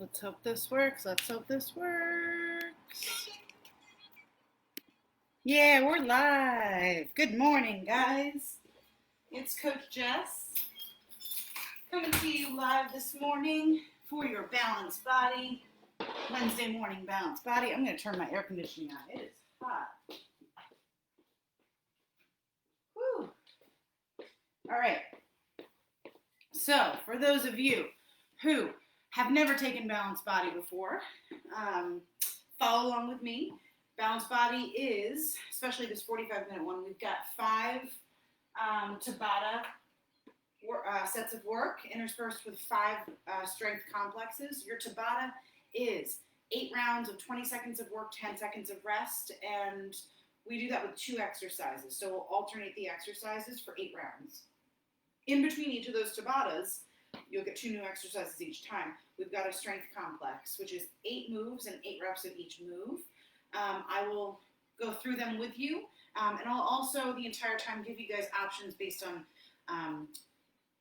Let's hope this works. Let's hope this works. Yeah, we're live. Good morning, guys. It's Coach Jess coming to you live this morning for your Balanced Body, Wednesday morning Balanced Body. I'm going to turn my air conditioning on. It is hot. Whew. All right. So, for those of you who have never taken Balanced Body before, follow along with me. Balanced Body is, especially this 45-minute one, we've got 5 Tabata sets of work interspersed with 5 strength complexes. Your Tabata is 8 rounds of 20 seconds of work, 10 seconds of rest, and we do that with 2 exercises. So we'll alternate the exercises for 8 rounds. In between each of those Tabatas, you'll get 2 new exercises each time. We've got a strength complex, which is 8 moves and 8 reps of each move. I will go through them with you, and I'll also, the entire time, give you guys options based on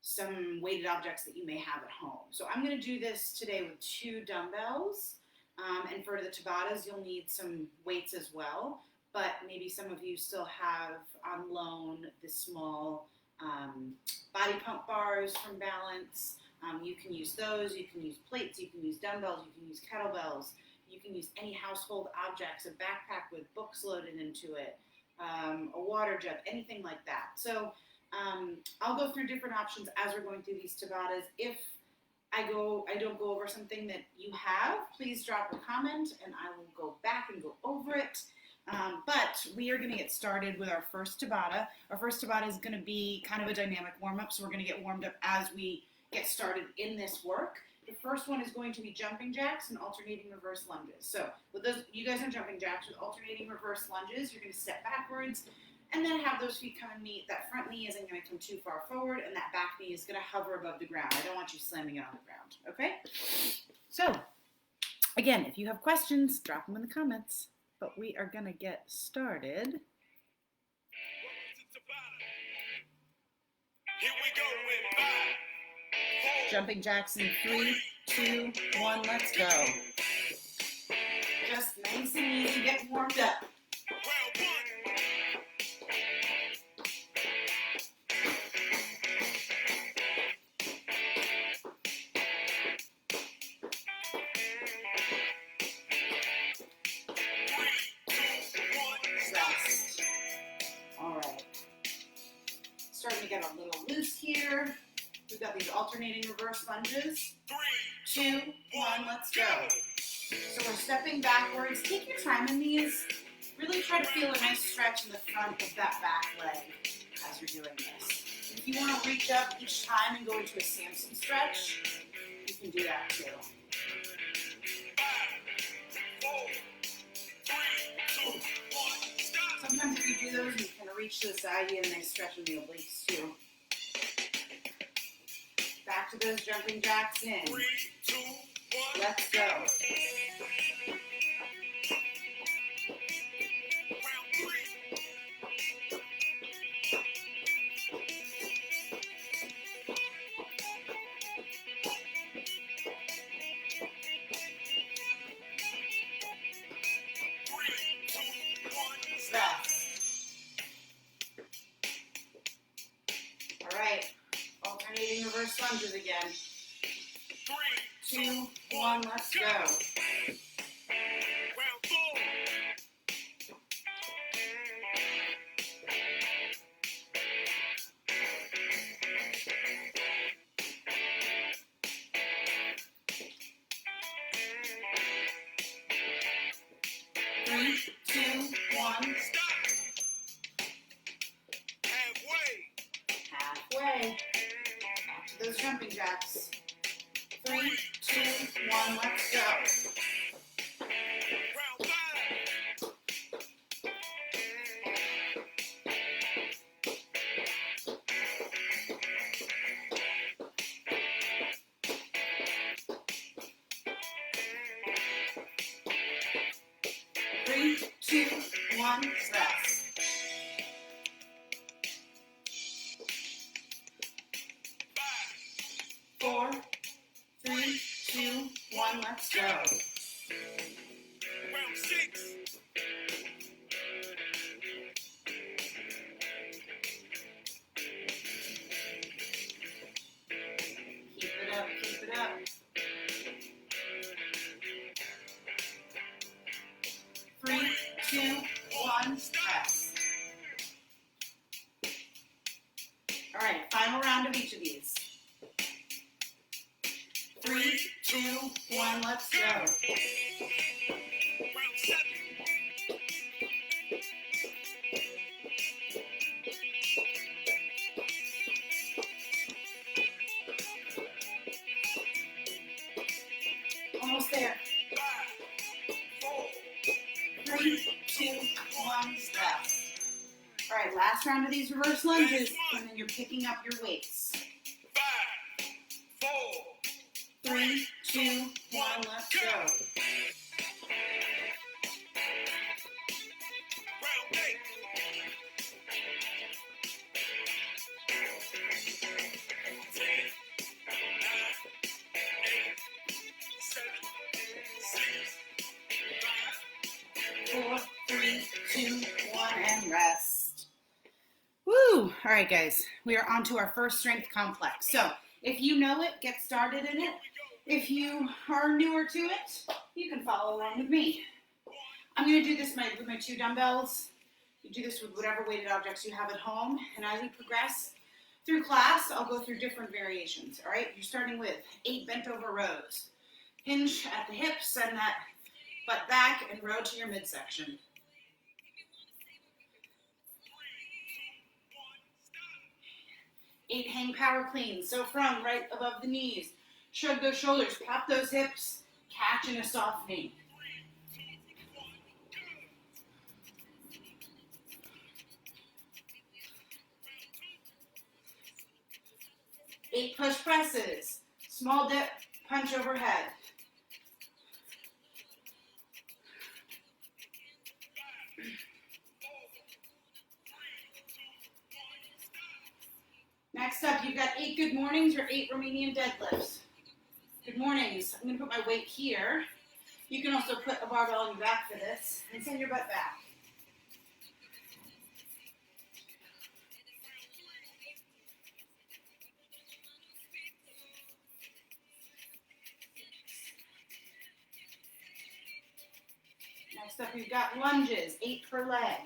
some weighted objects that you may have at home. So I'm going to do this today with 2 dumbbells, and for the Tabatas, you'll need some weights as well, but maybe some of you still have on loan the small body pump bars from Balance. You can use those, you can use plates, you can use dumbbells, you can use kettlebells, you can use any household objects, a backpack with books loaded into it, a water jug, anything like that. So I'll go through different options as we're going through these Tabatas. If I don't go over something that you have, please drop a comment and I will go back and go over it. But we are going to get started with our first Tabata. Our first Tabata is going to be kind of a dynamic warm-up, so we're going to get warmed up as we get started in this work. The first one is going to be jumping jacks and alternating reverse lunges. So with those, you guys are jumping jacks with alternating reverse lunges. You're going to step backwards and then have those feet come and meet. That front knee isn't going to come too far forward, and that back knee is going to hover above the ground. I don't want you slamming it on the ground, okay? So, again, if you have questions, drop them in the comments. But we are going to get started. Here we go with 5, 4, Jumping jacks in 3, 2, 1, let's go. Just nice and easy, get warmed up. round 1. Rest. All right. Starting to get a little loose here. We've got these alternating reverse lunges. 3, 2, 1, let's go. So we're stepping backwards. Take your time in these. Really try to feel a nice stretch in the front of that back leg as you're doing this. If you want to reach up each time and go into a Samson stretch, you can do that too. 5, 4, 3, 2, 1, stop. Sometimes if you do those, you can reach to the side, you get a nice stretch in the obliques too. Back to those jumping jacks in. 3, 2, 1. Let's go. Round 3. 3, 2, 1, stop. All right. Alternating reverse lunges again. 3, 2, 1, let's go. round 4. 3, 2, 1, Stop. halfway. Back to those jumping jacks. 3, 2, 1, let's go. Round 5. 3, 2, 1, rest. 4, 3, 2, 1, let's go. Round 6. Keep it up, keep it up. 3, 2, 1, rest. All right, final round of each of these. 3, 2, 1, let's go. Round 7. Almost there. 5, 4, 3, 2, 1, rest. All right, last round of these reverse lunges, and then you're picking up your weights. 5, 4, 3, 2, 1, let's go. Round 8. 10, 9, 8, 7, 6, 4, 3, 2, 1, and rest. Woo! All right, guys, we are on to our first strength complex. So if you know it, get started in it. If you are newer to it, you can follow along with me. I'm going to do this with my 2 dumbbells. You do this with whatever weighted objects you have at home. And as we progress through class, I'll go through different variations. All right, you're starting with 8 bent over rows. Hinge at the hips, send that butt back, and row to your midsection. 8 hang power cleans. So from right above the knees, shrug those shoulders, pop those hips, catch in a softening. 8 push presses, small dip, punch overhead. 8. Next up, you've got 8 good mornings or 8 Romanian deadlifts. Good mornings. I'm going to put my weight here. You can also put a barbell on your back for this and send your butt back. Next up, we've got lunges, 8 per leg.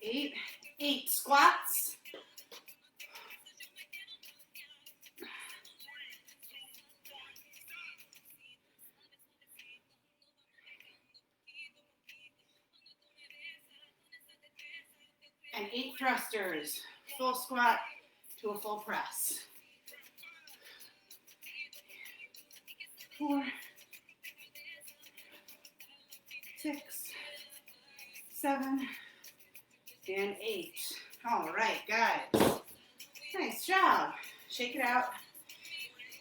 8. 8 squats. 8 thrusters, full squat to a full press. 4, 6, 7, and 8. All right, guys. Nice job. Shake it out.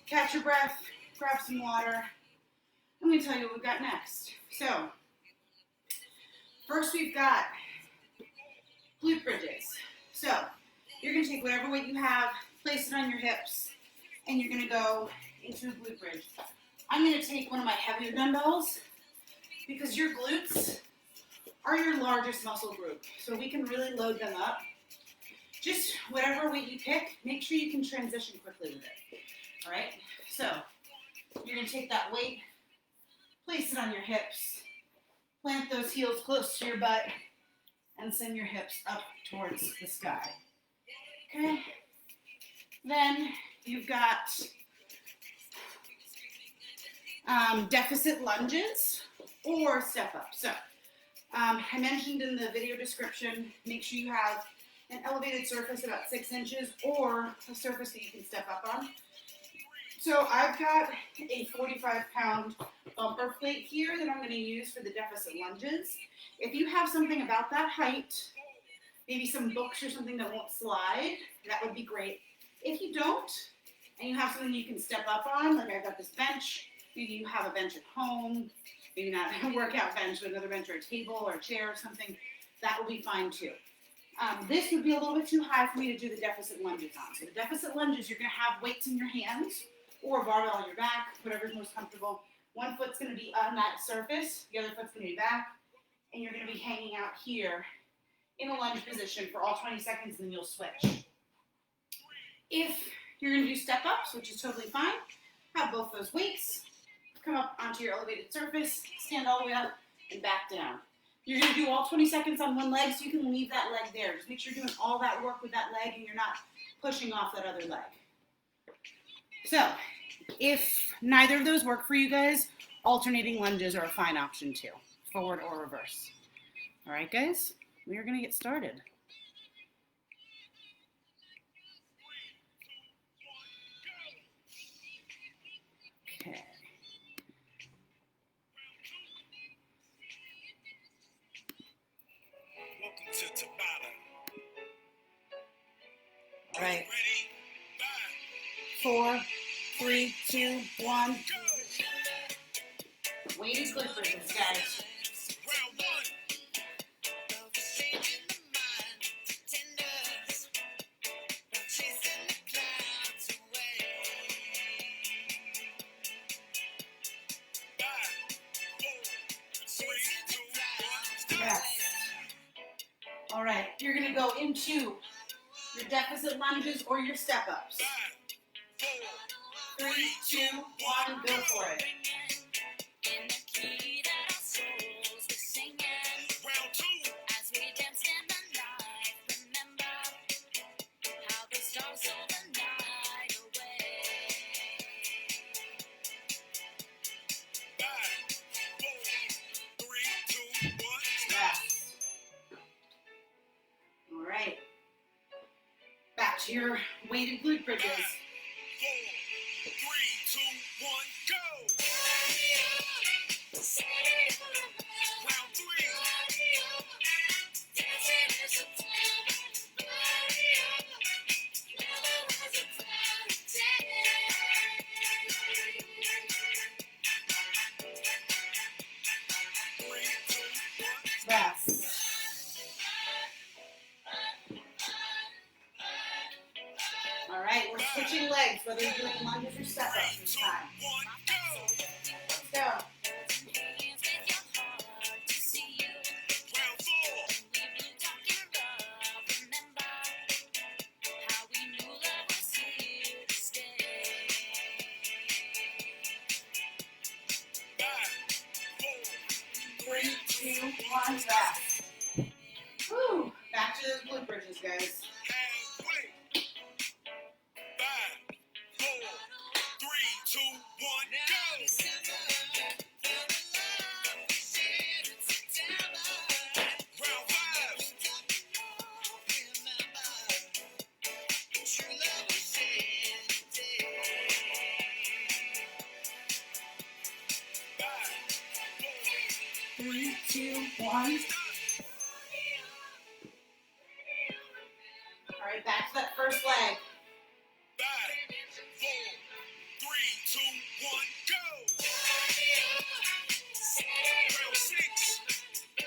Catch your breath. Grab some water. I'm going to tell you what we've got next. So, first we've got glute bridges. So, you're going to take whatever weight you have, place it on your hips, and you're going to go into a glute bridge. I'm going to take one of my heavier dumbbells because your glutes are your largest muscle group. So we can really load them up. Just whatever weight you pick, make sure you can transition quickly with it. All right? So you're going to take that weight, place it on your hips, plant those heels close to your butt, and send your hips up towards the sky. Okay? Then you've got deficit lunges or step up. So I mentioned in the video description, make sure you have an elevated surface about 6 inches or a surface that you can step up on. So I've got a 45-pound bumper plate here that I'm going to use for the deficit lunges. If you have something about that height, maybe some books or something that won't slide, that would be great. If you don't, and you have something you can step up on, like I've got this bench, maybe you have a bench at home, maybe not a workout bench, but another bench or a table or a chair or something, that will be fine too. This would be a little bit too high for me to do the deficit lunges on. So the deficit lunges, you're going to have weights in your hands or a barbell on your back, whatever's most comfortable. One foot's going to be on that surface, the other foot's going to be back, and you're going to be hanging out here in a lunge position for all 20 seconds, and then you'll switch. If you're going to do step-ups, which is totally fine, have both those weights, come up onto your elevated surface, stand all the way up, and back down. You're going to do all 20 seconds on one leg, so you can leave that leg there. Just make sure you're doing all that work with that leg, and you're not pushing off that other leg. So, if neither of those work for you guys, alternating lunges are a fine option too, forward or reverse. All right, guys, we are going to get started. Okay. Welcome to Tabata. All right. Ready? 4, 3, 2, 1. Go! Weighted glute bridges, guys. Round one. Yes. All right, you're going to go into your deficit lunges or your step-ups. 3, 2, 1, go for it. Round two. Yes. All right. Back to your weighted glute bridges. 4, 3, 2, 1, go! Round three. Yes. All right, we're switching legs, whether you're doing lunges or step-ups this time. 1, go! Let's go. Round 3, 2, 1, rest. Woo! Back to those glute bridges, guys. halfway. 5, 4, 3, 2, 1, go! Round 5. 3, 2, 1. All right, back to that first leg. 5, 4, 3, 2, 1, go! Round 6. 5,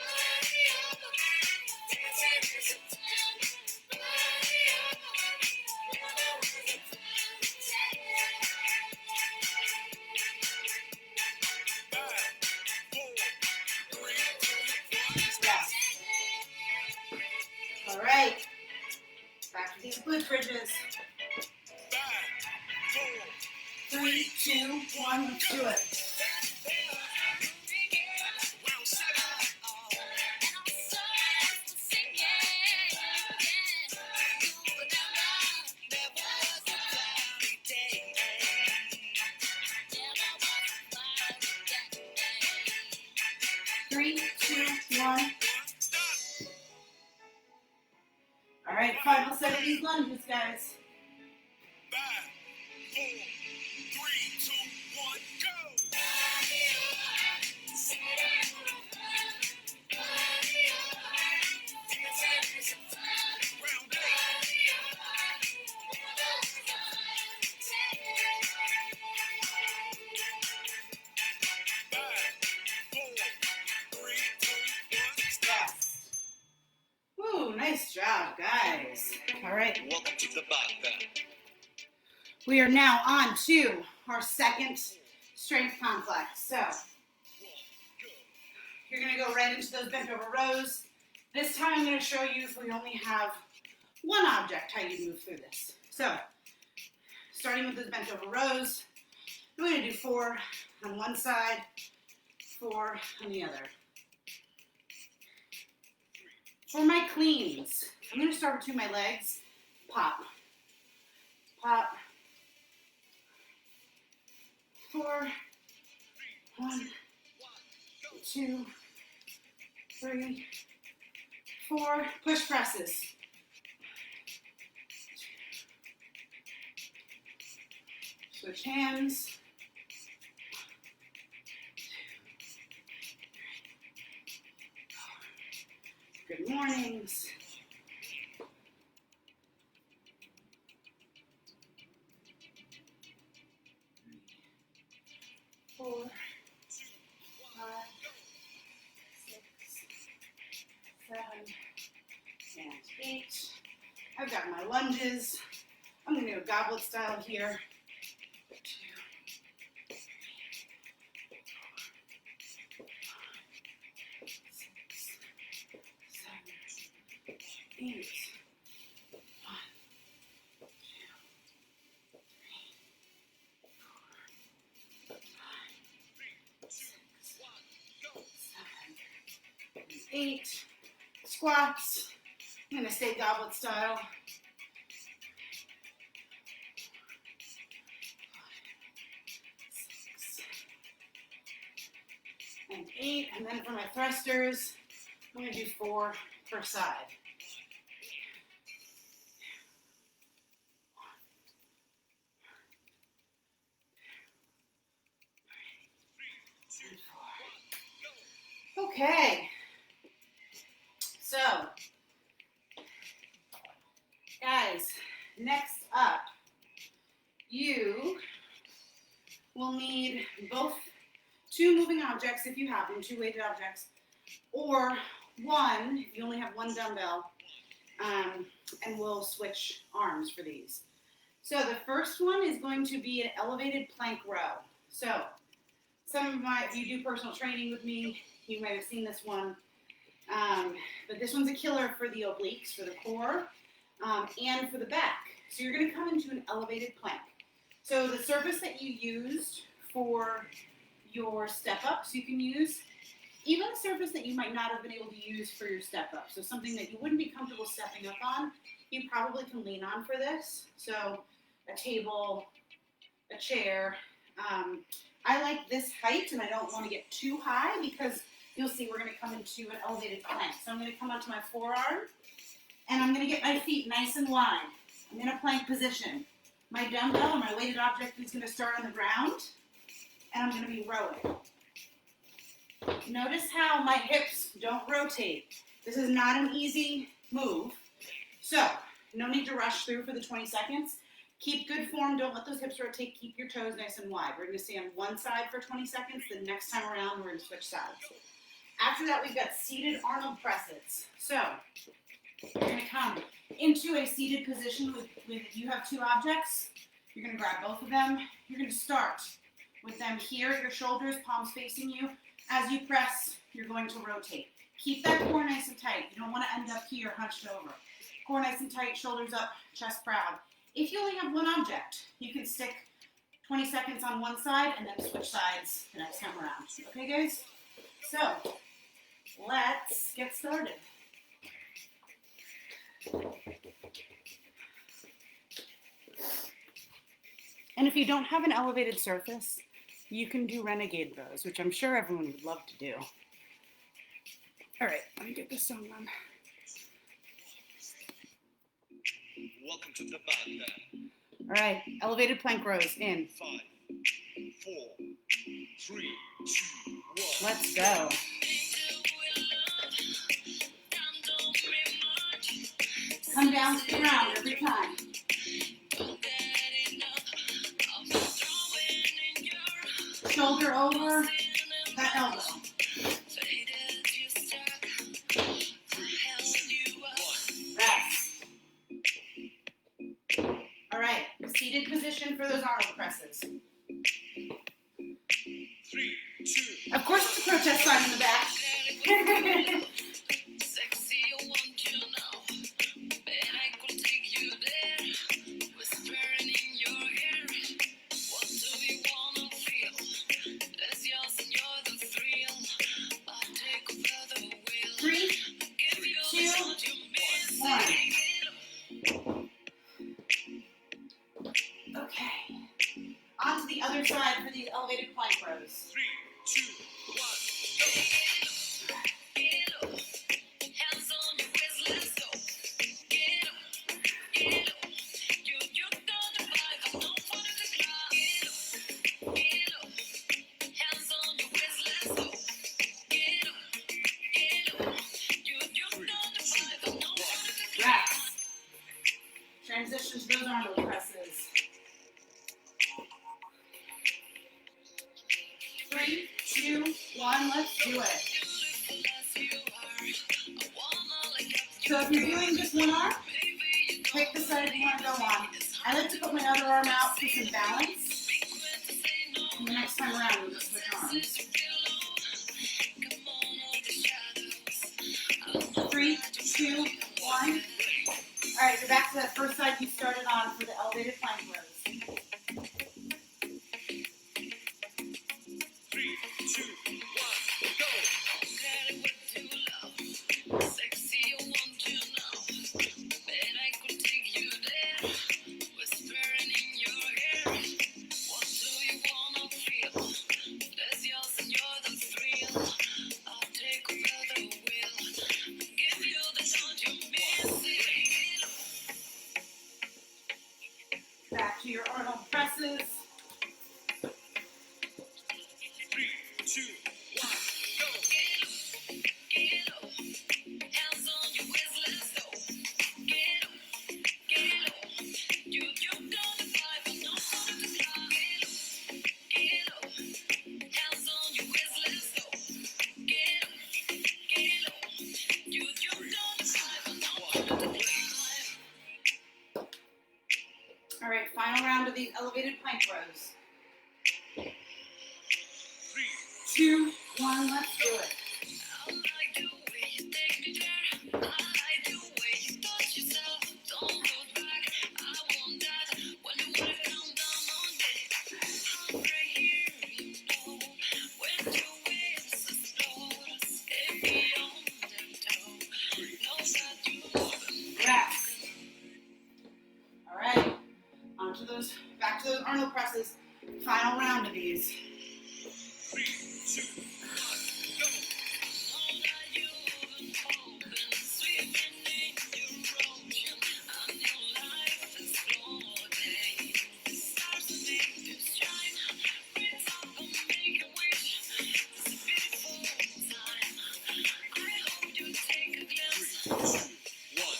4, 3, 2, 1. Yes. All right. Back to these glute bridges. 5, 4, 3, 2, 1, let's do it. round 7. 3, 2, 1. All right, final set of these lunges, guys. 5, 4, 3, 2, 1, go! All right. Welcome to the band. We are now on to our second strength complex. So you're going to go right into those bent over rows. This time I'm going to show you, if we only have one object, how you move through this. So starting with those bent over rows, I'm going to do 4 on one side, 4 on the other. For my cleans, I'm going to start between my legs, pop, pop, 4, 1, 2, 3, 4, push presses. Switch hands. Good mornings. 4, 5, 6, 7, and 8. I've got my lunges. I'm going to go goblet style here. 2, 3, 4, 5, 6, 7, 8. 1, 2, 3, 4, 5, 6, 7, 8. Squats. I'm going to stay goblet style. 6 and 8. And then for my thrusters, I'm going to do 4 per side. 1, 2, 3, 4. Okay. So, guys, next up, you will need both 2 moving objects if you have them, 2 weighted objects, or 1 if you only have 1 dumbbell, and we'll switch arms for these. So the first one is going to be an elevated plank row. So if you do personal training with me, you might have seen this one. But this one's a killer for the obliques, for the core, and for the back. So you're going to come into an elevated plank. So the surface that you used for your step-ups, you can use even a surface that you might not have been able to use for your step-up. So something that you wouldn't be comfortable stepping up on, you probably can lean on for this. So a table, a chair. I like this height, and I don't want to get too high because you'll see we're going to come into an elevated plank. So I'm going to come onto my forearm, and I'm going to get my feet nice and wide. I'm in a plank position. My dumbbell, my weighted object, is going to start on the ground, and I'm going to be rowing. Notice how my hips don't rotate. This is not an easy move. So no need to rush through for the 20 seconds. Keep good form. Don't let those hips rotate. Keep your toes nice and wide. We're going to stay on one side for 20 seconds. The next time around, we're going to switch sides. After that, we've got seated Arnold presses. So you're going to come into a seated position with you have 2 objects. You're going to grab both of them. You're going to start with them here at your shoulders, palms facing you. As you press, you're going to rotate. Keep that core nice and tight. You don't want to end up here hunched over. Core nice and tight, shoulders up, chest proud. If you only have 1 object, you can stick 20 seconds on one side and then switch sides the next time around. Okay, guys? So, let's get started. And if you don't have an elevated surface, you can do renegade rows, which I'm sure everyone would love to do. All right, let me get this song on. Welcome to the band. All right, elevated plank rows in. 5, 4, 3, 2, 1. Let's go. Come down to the ground every time. Shoulder over that elbow. Rest. throw chest side in the back. Three, two, one. Okay. On to the other side for these elevated plank rows. 3, 2, 1, go. Yes. Transition to those arnold presses. 3, 2, 1, let's do it. So if you're doing just one arm, pick the side you want to go on. I like to put my other arm out for some balance. And the next time around, we'll just switch arms. 3, 2, 1. All right, you're back to that first side you started on for the elevated plank rows. 3, 2, 1, go. Back to your Arnold presses. 3, 2, 1, go. All right, final round of these elevated plank rows. 3, 2, 1, let's do it. Yes. All right, back to those Arnold presses. Final round of these. 3, 2, 1, go.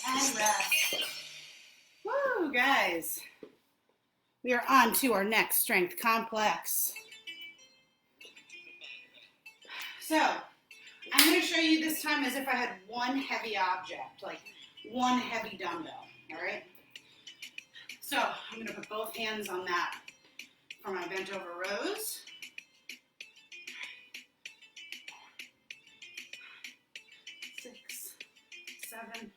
And rest. Woo, guys. We are on to our next strength complex. So, I'm going to show you this time as if I had one heavy object, like one heavy dumbbell, all right? So, I'm going to put both hands on that for my bent over rows. 6, 7,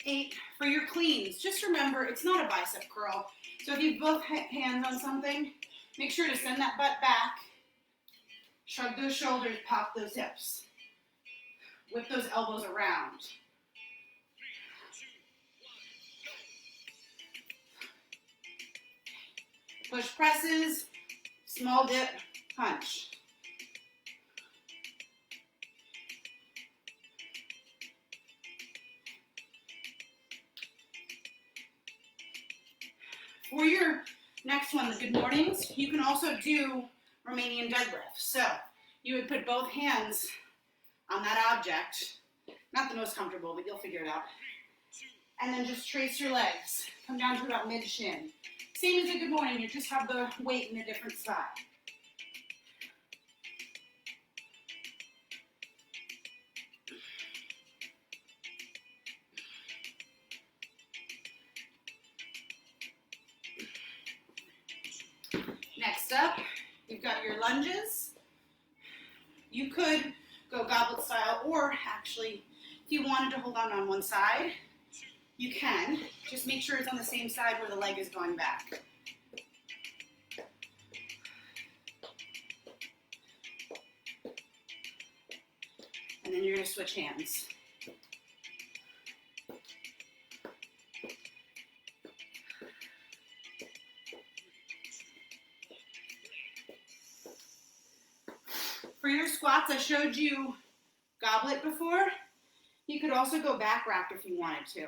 8. For your cleans, just remember it's not a bicep curl. So if you have both hands on something, make sure to send that butt back. Shrug those shoulders, pop those hips. Whip those elbows around. Push presses, small dip, punch. For your next one, the good mornings, you can also do Romanian deadlift. So you would put both hands on that object. Not the most comfortable, but you'll figure it out. And then just trace your legs. Come down to about mid-shin. Same as a good morning, you just have the weight in a different side. Next up, you've got your lunges. You could go goblet style, or actually, if you wanted to hold on one side, you can. Just make sure it's on the same side where the leg is going back. And then you're going to switch hands. For your squats, I showed you goblet before. You could also go back rack if you wanted to.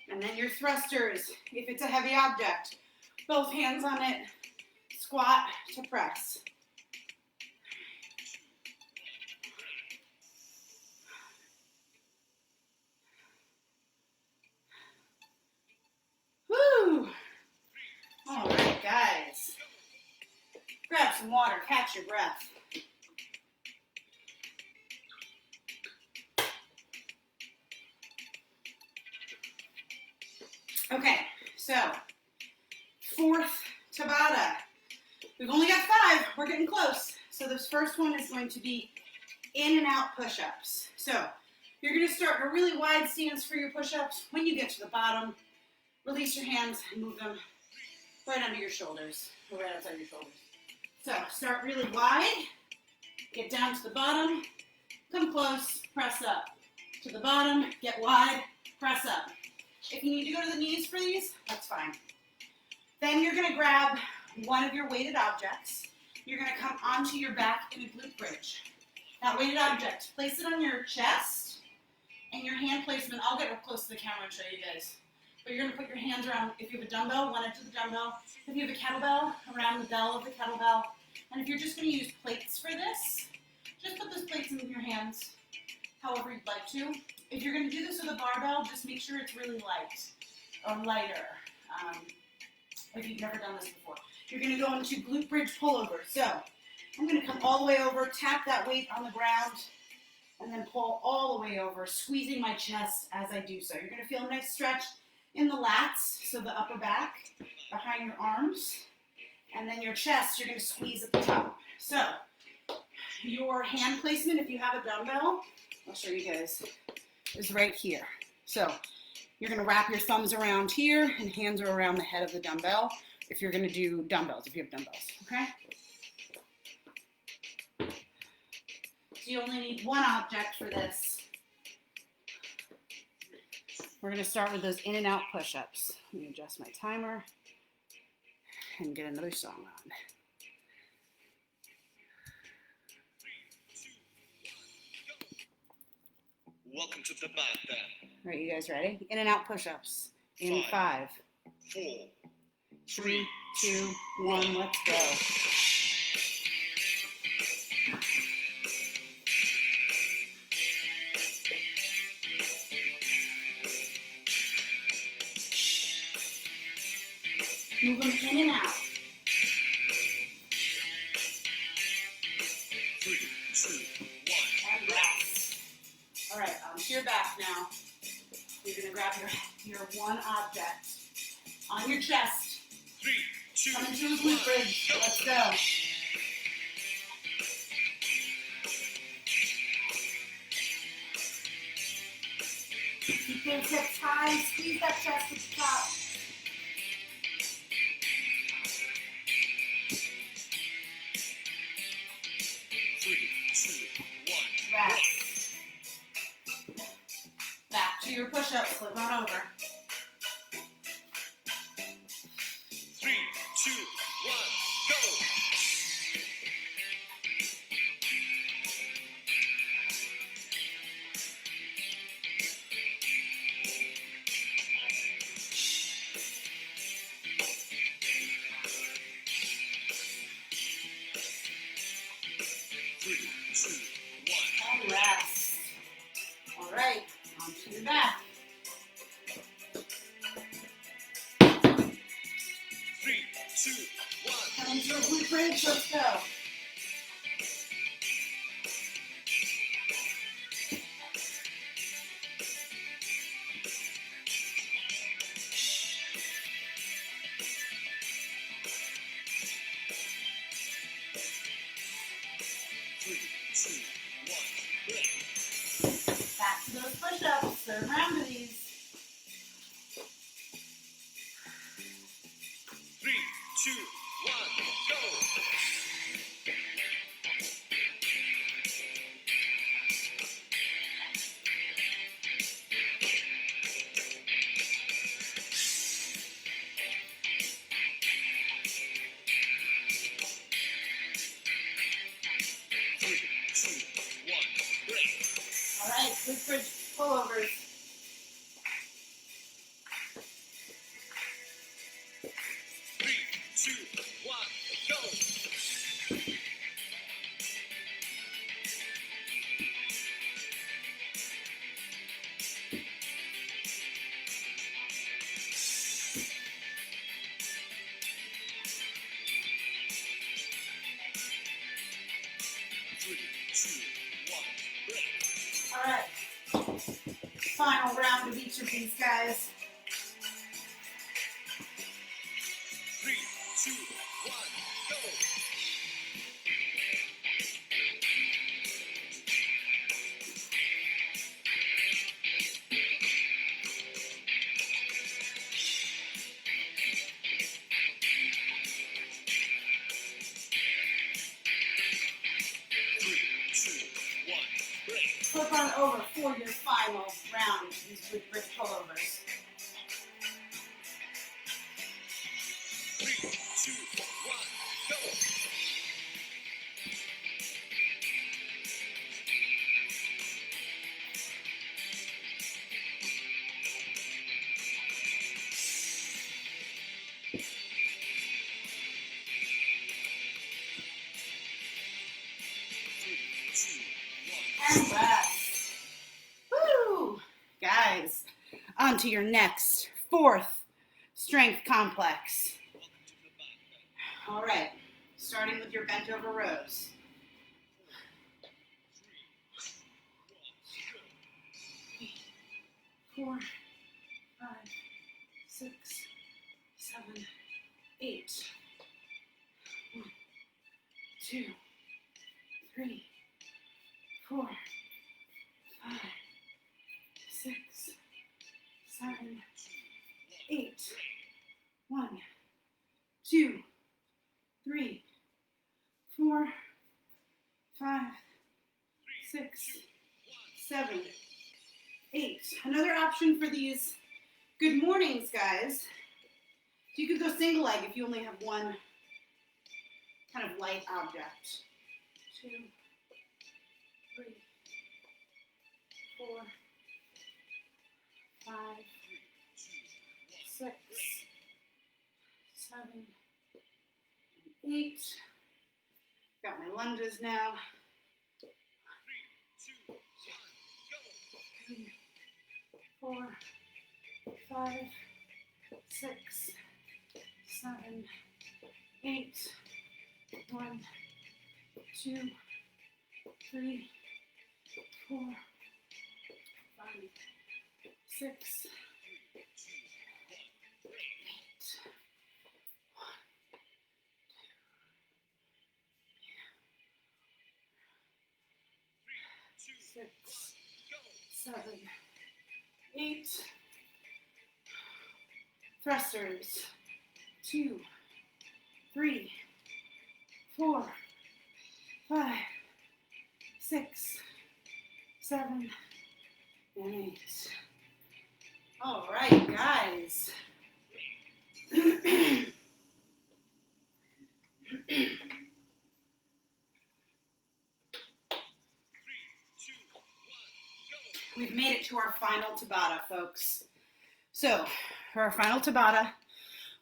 And then your thrusters, if it's a heavy object, both hands on it, squat to press. Woo! All right, guys. Grab some water, catch your breath. Okay, so fourth Tabata. We've only got 5. We're getting close. So this first one is going to be in and out push-ups. So you're going to start a really wide stance for your push-ups. When you get to the bottom, release your hands and move them right under your shoulders, or right outside your shoulders. So start really wide, get down to the bottom, come close, press up. To the bottom, get wide, press up. If you need to go to the knees for these, that's fine. Then you're going to grab one of your weighted objects. You're going to come onto your back in a glute bridge. That weighted object, place it on your chest, and your hand placement, I'll get up close to the camera and show you guys. But you're going to put your hands around, if you have a dumbbell, one edge of the dumbbell. If you have a kettlebell, around the bell of the kettlebell. And if you're just going to use plates for this, just put those plates in your hands however you'd like to. If you're going to do this with a barbell, just make sure it's really light or lighter. If you've never done this before. You're going to go into glute bridge pullover. So I'm going to come all the way over, tap that weight on the ground, and then pull all the way over, squeezing my chest as I do so. You're going to feel a nice stretch in the lats, so the upper back, behind your arms, and then your chest, you're going to squeeze at the top. So your hand placement, if you have a dumbbell, I'll show you guys, is right here. So you're going to wrap your thumbs around here and hands are around the head of the dumbbell if you're going to do dumbbells, if you have dumbbells, okay? So you only need one object for this. We're going to start with those in and out push-ups. Let me adjust my timer and get another song on. Welcome to the Tabata. All right, you guys ready? In and out push-ups. In 5, 4, 3, 2, 1, let's go. Move them in and out. 3, 2, 1. And rest. All right, onto your back now. You're going to grab your one object on your chest. 3, 2, Come into a glute bridge. Let's go. Keep those hips high. Squeeze that chest at the top. Rest. Back to your push-up. Flip on over. 3, 2, 1, go! And rest. All right, onto your back. 3, 2, 1. Come into a glute bridge. Let's go. push-ups, third round of these. 3, 2, 1, go. 3, 2, 1, break. All right, quick bridge pullovers. 3, 2, 1, go. 3, 2, 1, break. All right, final round of each of these guys. 3, 2, 1, go. 3, 2, 1, break. Flip on over for your final round of these quick bridge pullovers. 3, 2, 1, go. 3, 2, 1. And rest. Woo! Guys, on to your next, fourth strength complex. All right, starting with your bent over rows. 4, 5, 6, 7, 8. 1, 2, 3, 4, 5, 6, 7, 8. 1, 2, 3, 4, 5, 6, 7, 8. Another option for these good mornings, guys. You could go single leg if you only have one kind of light object. 2, 3, 4, 5, 6, 7, 8. Got my lunges now. 3, 4, 5, 6, 7, 8. 1, 2, 3, 4, 5, 6, 8. 6, 7, 8. Thrusters. 2, 3, 4, 5, 6, 7, and 8. All right, guys. We've made it to our final Tabata, folks. So, for our final Tabata,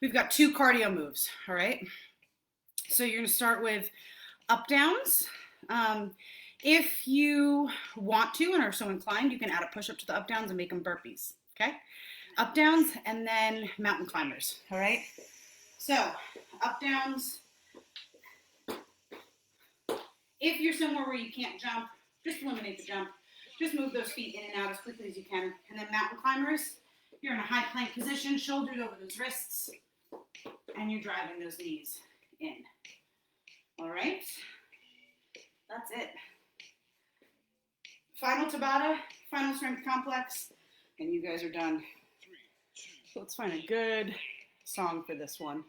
we've got 2 cardio moves, all right? So you're gonna start with up downs. If you want to and are so inclined, you can add a push-up to the up downs and make them burpees, okay? Up downs and then mountain climbers, all right? So, up downs. If you're somewhere where you can't jump, just eliminate the jump. Just move those feet in and out as quickly as you can. And then mountain climbers, you're in a high plank position, shoulders over those wrists, and you're driving those knees in. All right? That's it. Final Tabata, final strength complex, and you guys are done. So let's find a good song for this one.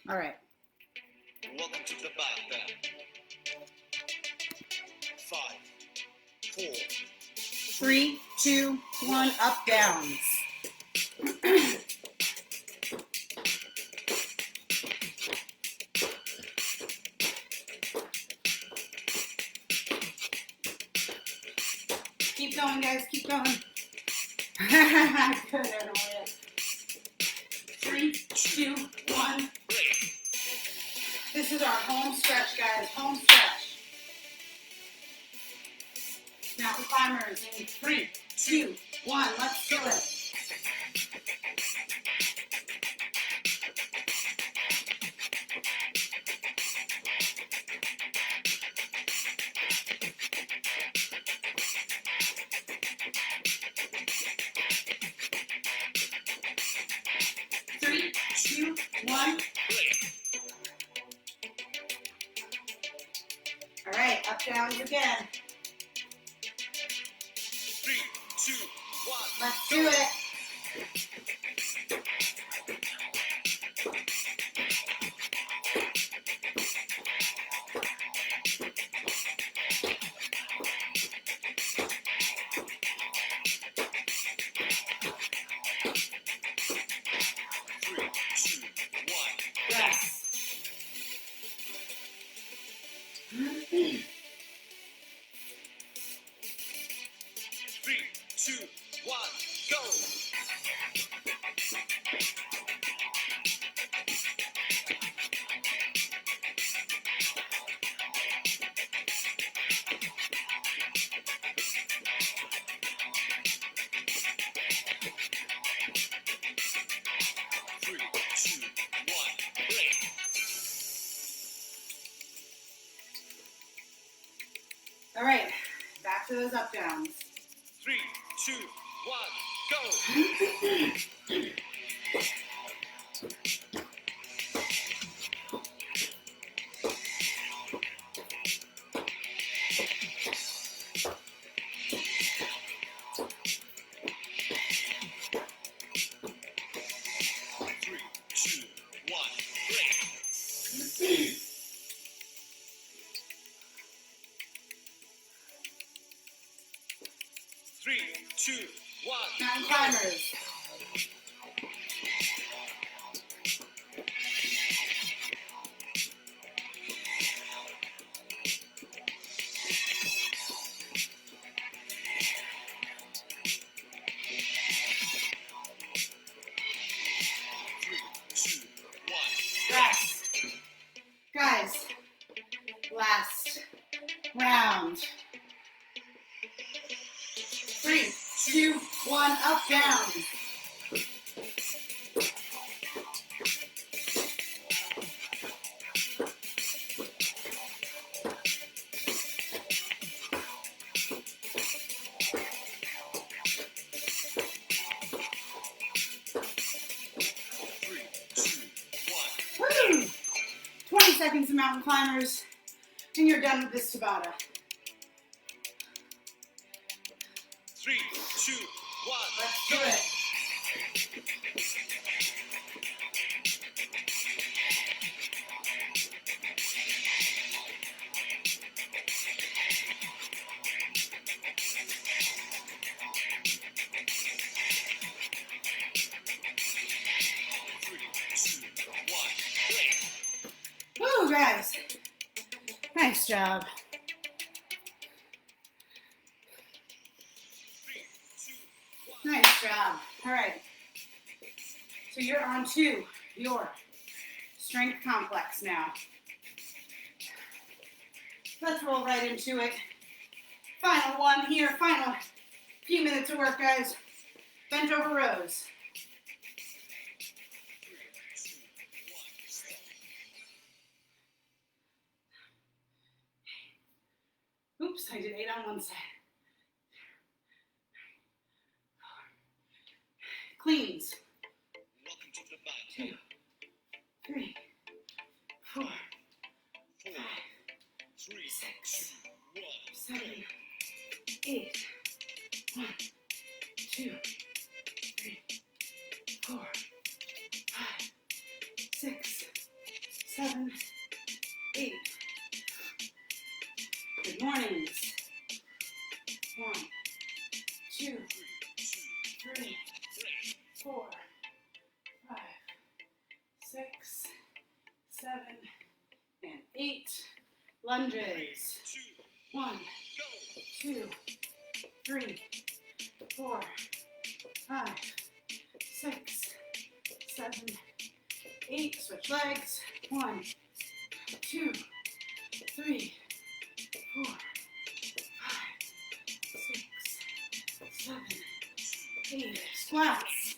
All right. Welcome to the back. 5, 4. 3, 2, 1, up, downs. Keep going, guys, keep going. Good, Arnold. 3, 2, 1. This is our home stretch, guys, home stretch. Mountain climbers in 3, 2, 1, let's do it. Three, two, one. All right, up, downs again. 3, 2, 1. Let's do it. Yes. 3, 2, 1, go! 3, 2, 1, break! All right, back to those up, downs. 3, 2, 1, go! Three, two, one, break! 3, 2, 1, Mountain climbers. Rest. Guys, last round. 3, 2, 1, up, down. Woo! 20 seconds of mountain climbers, and you're done with this Tabata. 3, 2, 1, Let's do it. Woo, guys. Nice job. Nice job. All right. So you're on to your strength complex now. Let's roll right into it. Final one here. Final few minutes of work, guys. bent over rows. Oops, I did 8 on one side. Cleans. 2, 3, 4, 5, 6, 7, 8. 1, 2, 3, 4, 5, 6, 7, 8. Good mornings. 1, 2, 3, 4, 5, 6, 7, and 8. Lunges. 1, 2, 3, 4, 5, 6, 7, 8. Switch legs. 1, 2, 3, 4, 5, 6, 7, 8. Squats.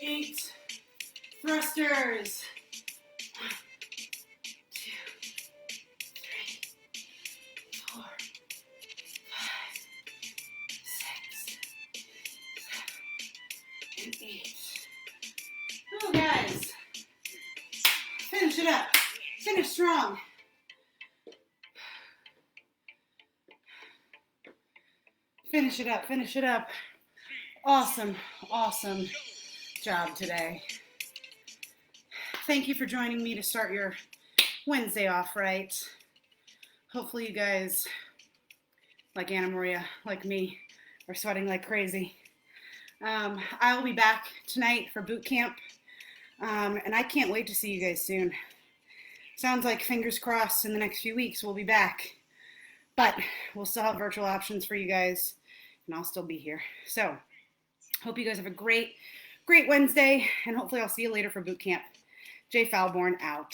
8. Thrusters. 1, 2, 3, 4, 5, 6, 7, and 8. Oh, guys. Finish it up. Finish strong. Finish it up. Finish it up. Awesome. Awesome job today. Thank you for joining me to start your Wednesday off right. Hopefully you guys, like Anna Maria, like me, are sweating like crazy. I will be back tonight for boot camp, and I can't wait to see you guys soon. Sounds like fingers crossed in the next few weeks we'll be back, but we'll still have virtual options for you guys, and I'll still be here. So hope you guys have a great Wednesday, and hopefully I'll see you later for boot camp. Jess Falborn out.